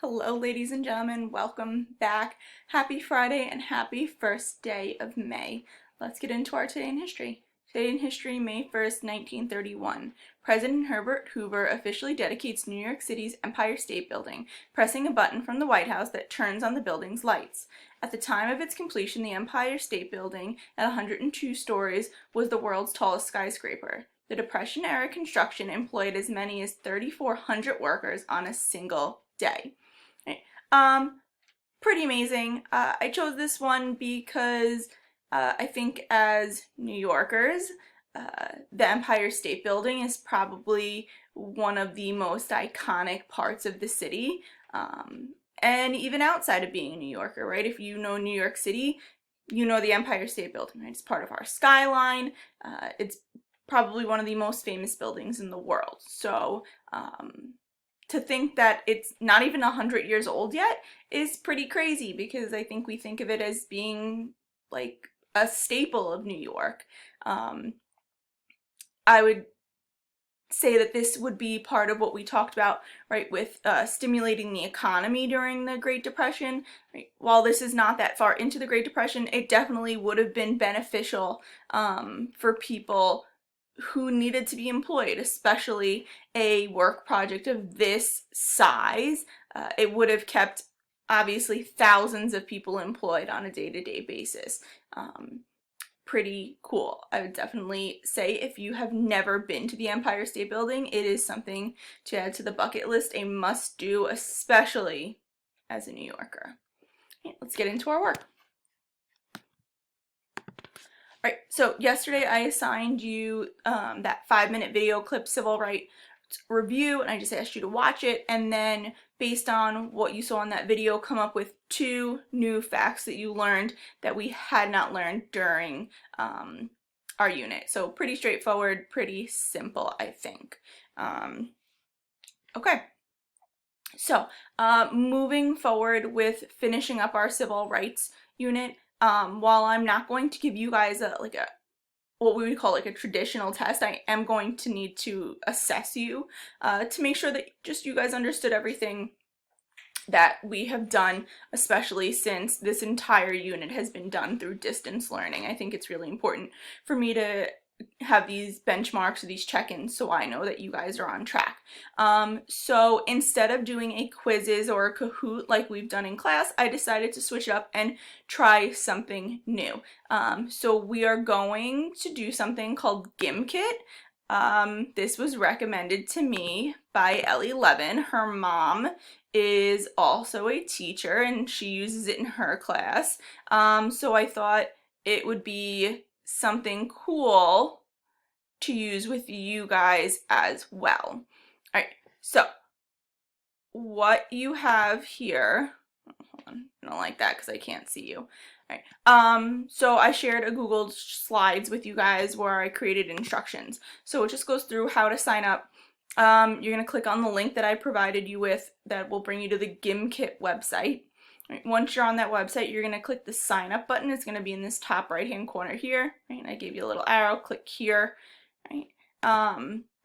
Hello, ladies and gentlemen. Welcome back. Happy Friday and happy first day of May. Let's get into our Today in History. Today in History, May 1st, 1931. President Herbert Hoover officially dedicates New York City's Empire State Building, pressing a button from the White House that turns on the building's lights. At the time of its completion, the Empire State Building, at 102 stories, was the world's tallest skyscraper. The Depression-era construction employed as many as 3,400 workers on a single day. Um, Pretty amazing. I chose this one because I think as New Yorkers, the Empire State Building is probably one of the most iconic parts of the city. And even outside of being a New Yorker, right? If you know New York City, you know the Empire State Building, right? It's part of our skyline. It's probably one of the most famous buildings in the world. So, to think that it's not even 100 years old yet is pretty crazy, because I think we think of it as being like a staple of New York. I would say that this would be part of what we talked about, right, with stimulating the economy during the Great Depression. Right? While this is not that far into the Great Depression, it definitely would have been beneficial for people who needed to be employed, especially a work project of this size. It would have kept, obviously, thousands of people employed on a day-to-day basis. Pretty cool. I would definitely say if you have never been to the Empire State Building, it is something to add to the bucket list, a must-do, especially as a New Yorker. Okay, let's get into our work. Alright, so yesterday I assigned you that 5-minute video clip, Civil Rights Review, and I just asked you to watch it, and then based on what you saw in that video, come up with 2 new facts that you learned that we had not learned during our unit. So pretty straightforward, pretty simple, I think. Okay. So, moving forward with finishing up our civil rights unit, while I'm not going to give you guys what we would call like a traditional test, I am going to need to assess you to make sure that just you guys understood everything that we have done, especially since this entire unit has been done through distance learning. I think it's really important for me to have these benchmarks or these check-ins so I know that you guys are on track. So instead of doing a quizzes or a Kahoot like we've done in class, I decided to switch it up and try something new. So we are going to do something called Gimkit. This was recommended to me by Ellie Levin. Her mom is also a teacher and she uses it in her class. So I thought it would be something cool to use with you guys as well. Alright, so what you have here, hold on, I don't like that because I can't see you. Alright, so I shared a Google Slides with you guys where I created instructions. So it just goes through how to sign up. You're going to click on the link that I provided you with that will bring you to the Gimkit website. Right, once you're on that website, you're going to click the sign up button. It's going to be in this top right hand corner here. Right? I gave you a little arrow, click here. Right?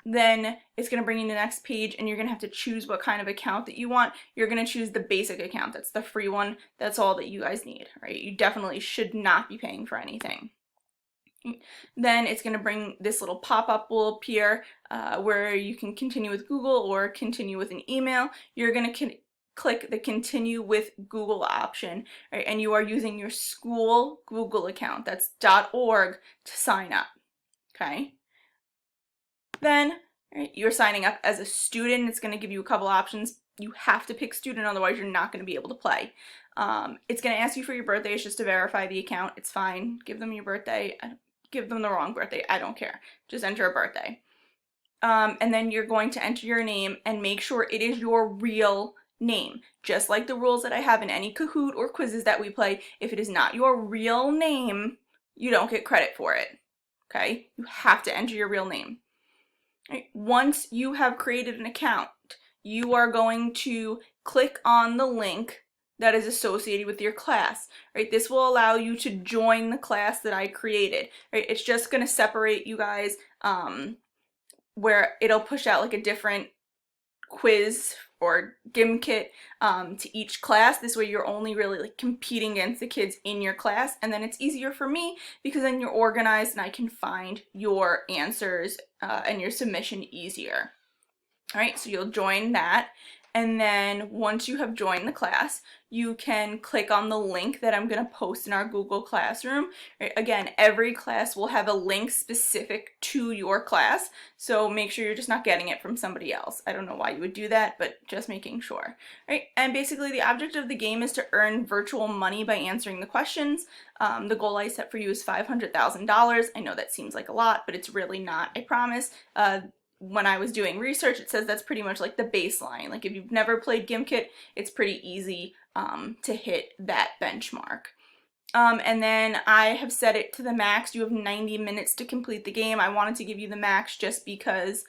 Then it's going to bring you to the next page and you're going to have to choose what kind of account that you want. You're going to choose the basic account. That's the free one. That's all that you guys need. Right? You definitely should not be paying for anything. Then it's going to bring this little pop-up will appear where you can continue with Google or continue with an email. You're going to click the continue with Google option, right? And you are using your school Google account. That's .org to sign up. Okay. Then right, you're signing up as a student. It's going to give you a couple options. You have to pick student, otherwise you're not going to be able to play. It's going to ask you for your birthday. It's just to verify the account. It's fine. Give them your birthday. Give them the wrong birthday. I don't care. Just enter a birthday. And then you're going to enter your name and make sure it is your real name. Just like the rules that I have in any Kahoot or quizzes that we play, if it is not your real name, you don't get credit for it. Okay? You have to enter your real name. Right? Once you have created an account, you are going to click on the link that is associated with your class, right? This will allow you to join the class that I created, right? It's just going to separate you guys where it'll push out like a different quiz or gym kit to each class. This way you're only really like competing against the kids in your class, and then it's easier for me because then you're organized and I can find your answers and your submission easier. All right, so you'll join that. And then once you have joined the class, you can click on the link that I'm going to post in our Google Classroom. Right? Again, every class will have a link specific to your class, so make sure you're just not getting it from somebody else. I don't know why you would do that, but just making sure. Right? And basically the object of the game is to earn virtual money by answering the questions. The goal I set for you is $500,000. I know that seems like a lot, but it's really not, I promise. When I was doing research, it says that's pretty much like the baseline. Like if you've never played Gimkit, it's pretty easy to hit that benchmark. And then I have set it to the max. You have 90 minutes to complete the game. I wanted to give you the max just because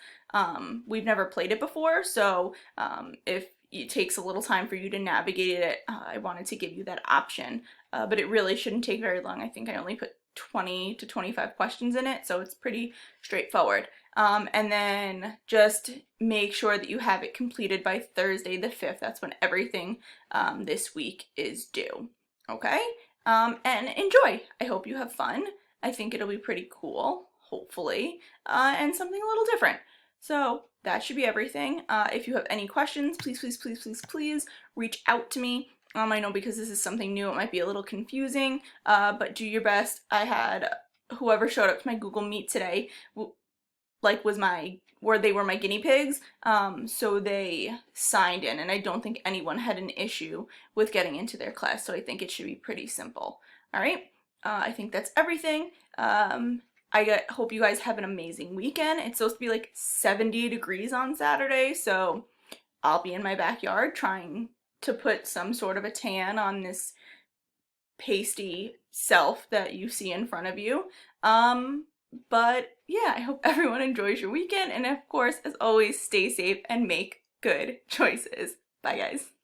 we've never played it before. So if it takes a little time for you to navigate it, I wanted to give you that option. But it really shouldn't take very long. I think I only put 20 to 25 questions in it, so it's pretty straightforward. And then just make sure that you have it completed by Thursday the 5th. That's when everything this week is due. Okay? And enjoy. I hope you have fun. I think it'll be pretty cool, hopefully, and something a little different. So that should be everything. If you have any questions, please, please, please, please, please reach out to me. I know because this is something new, it might be a little confusing, but do your best. I had whoever showed up to my Google Meet today, they were my guinea pigs, so they signed in, and I don't think anyone had an issue with getting into their class, so I think it should be pretty simple. All right, I think that's everything. Hope you guys have an amazing weekend. It's supposed to be like 70 degrees on Saturday, so I'll be in my backyard trying to put some sort of a tan on this pasty self that you see in front of you. But yeah, I hope everyone enjoys your weekend, and of course, as always, stay safe and make good choices. Bye guys.